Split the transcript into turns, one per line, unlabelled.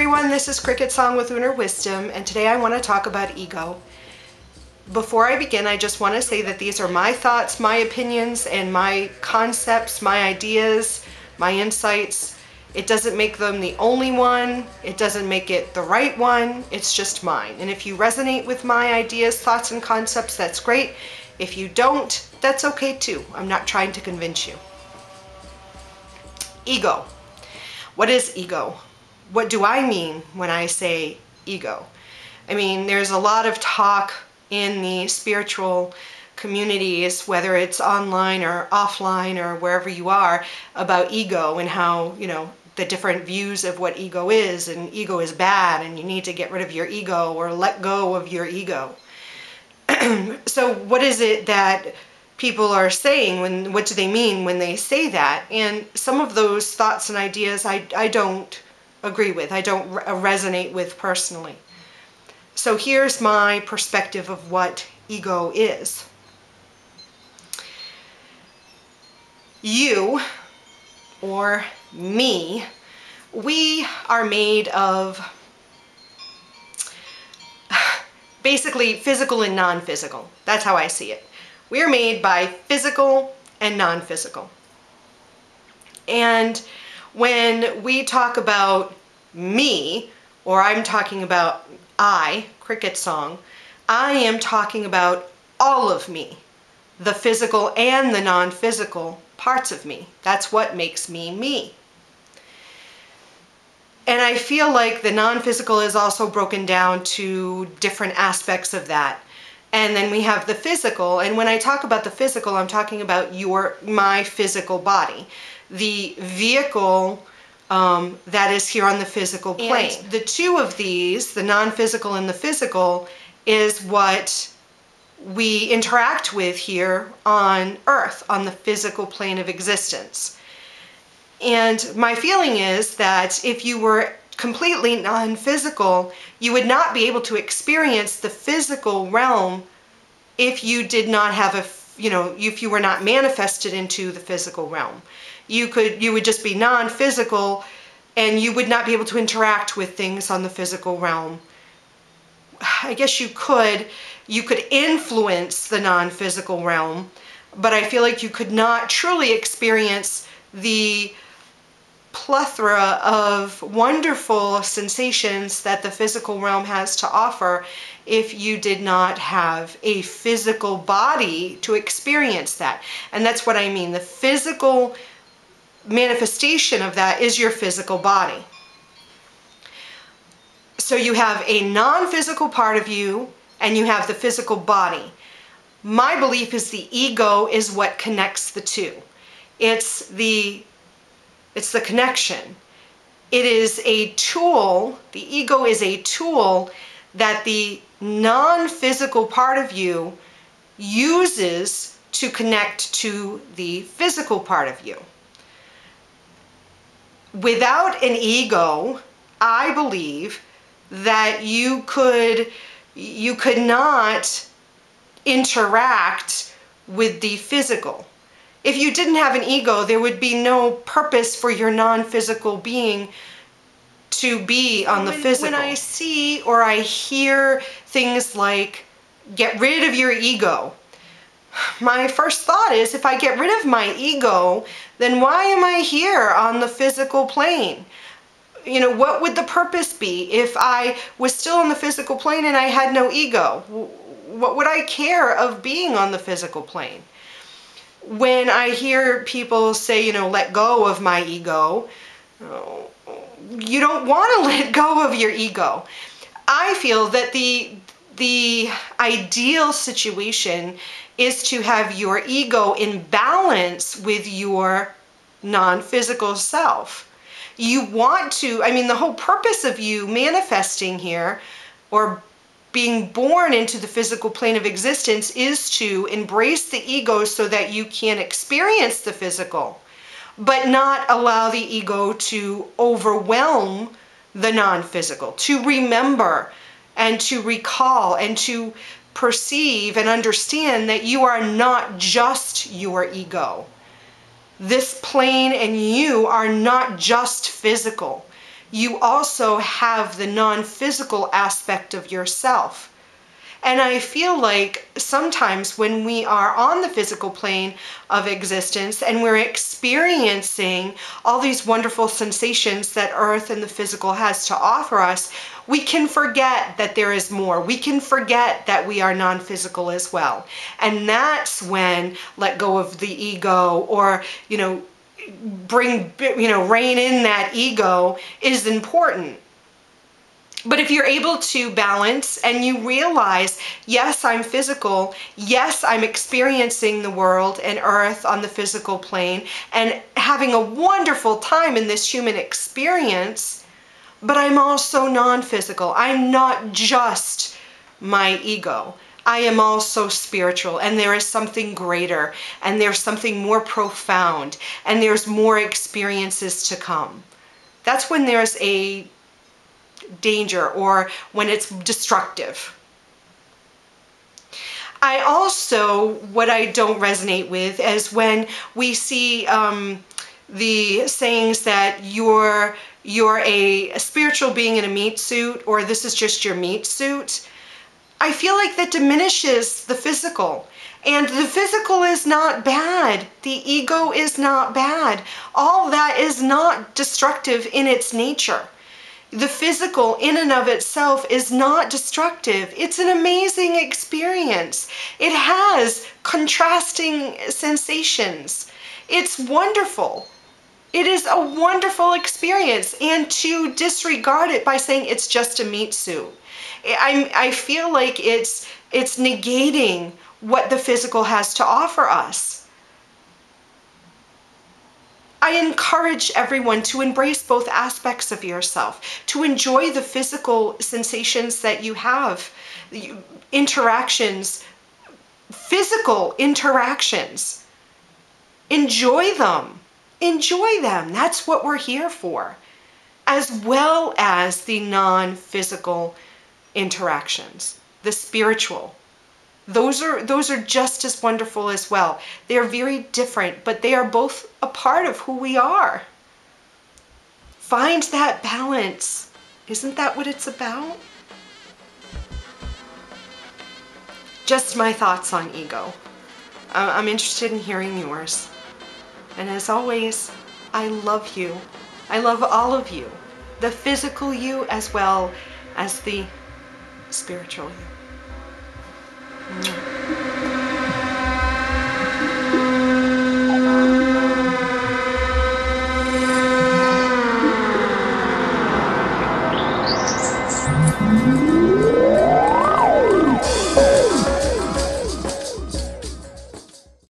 everyone, this is CricketSong with Lunar Wisdom, and today I want to talk about ego. Before I begin, I just want to say that these are my thoughts, my opinions, and my concepts, my ideas, my insights. It doesn't make them the only one, it doesn't make it the right one, it's just mine. And if you resonate with my ideas, thoughts, and concepts, that's great. If you don't, that's okay too. I'm not trying to convince you. Ego. What is ego? What do I mean when I say ego? I mean, there's a lot of talk in the spiritual communities, whether it's online or offline or wherever you are, about ego and how, the different views of what ego is, and ego is bad and you need to get rid of your ego or let go of your ego. So what is it that people are saying? What do they mean when they say that? And some of those thoughts and ideas I don't agree with, I don't resonate with personally. So here's my perspective of what ego is. You, or me, we are made of basically physical and non-physical. That's how I see it. We are made by physical and non-physical. And when we talk about me, or I'm talking about CricketSong, I am talking about all of me, the physical and the non-physical parts of me. That's what makes me me. And I feel like the non-physical is also broken down to different aspects of that. And then we have the physical, and when I talk about the physical, I'm talking about my physical body, the vehicle that is here on the physical plane. And the two of these, the non-physical and the physical, is what we interact with here on Earth, on the physical plane of existence. And my feeling is that if you were completely non-physical, you would not be able to experience the physical realm if you did not have if you were not manifested into the physical realm. You would just be non-physical and you would not be able to interact with things on the physical realm. I guess you could influence the non-physical realm, but I feel like you could not truly experience the plethora of wonderful sensations that the physical realm has to offer if you did not have a physical body to experience that. And that's what I mean. The physical manifestation of that is your physical body. So you have a non-physical part of you and you have the physical body. My belief is the ego is what connects the two. It's the connection. It is a tool, the ego is a tool that the non-physical part of you uses to connect to the physical part of you. Without an ego, I believe that you could not interact with the physical. If you didn't have an ego, there would be no purpose for your non-physical being to be on the physical. When I see or I hear things like, get rid of your ego, my first thought is, if I get rid of my ego, then why am I here on the physical plane? What would the purpose be if I was still on the physical plane and I had no ego? What would I care of being on the physical plane? When I hear people say, let go of my ego, you don't want to let go of your ego. I feel that the ideal situation is to have your ego in balance with your non-physical self. You want to, the whole purpose of you manifesting here or being born into the physical plane of existence is to embrace the ego so that you can experience the physical, but not allow the ego to overwhelm the non-physical, to remember and to recall and to perceive and understand that you are not just your ego. This plane and you are not just physical. you also have the non-physical aspect of yourself. And I feel like sometimes when we are on the physical plane of existence and we're experiencing all these wonderful sensations that Earth and the physical has to offer us, we can forget that there is more. We can forget that we are non-physical as well. And that's when let go of the ego, or, rein in that ego, is important. But if you're able to balance and you realize, yes, I'm physical, yes, I'm experiencing the world and Earth on the physical plane and having a wonderful time in this human experience, but I'm also non-physical. I'm not just my ego. I am also spiritual, and there is something greater, and there's something more profound, and there's more experiences to come. That's when there's a danger, or when it's destructive. I also, what I don't resonate with is when we see the sayings that you're a spiritual being in a meat suit, or this is just your meat suit. I feel like that diminishes the physical. And the physical is not bad. The ego is not bad. All that is not destructive in its nature. The physical in and of itself is not destructive. It's an amazing experience. It has contrasting sensations. It's wonderful. It is a wonderful experience. And to disregard it by saying it's just a meat suit, I feel like it's negating what the physical has to offer us. I encourage everyone to embrace both aspects of yourself, to enjoy the physical sensations that you have, interactions, physical interactions. Enjoy them. Enjoy them. That's what we're here for, as well as the non-physical interactions, the spiritual. Those are just as wonderful as well. They are very different, but they are both a part of who we are. Find that balance. Isn't that what it's about? Just my thoughts on ego. I'm interested in hearing yours. And as always, I love you. I love all of you. The physical you as well as the spiritual you.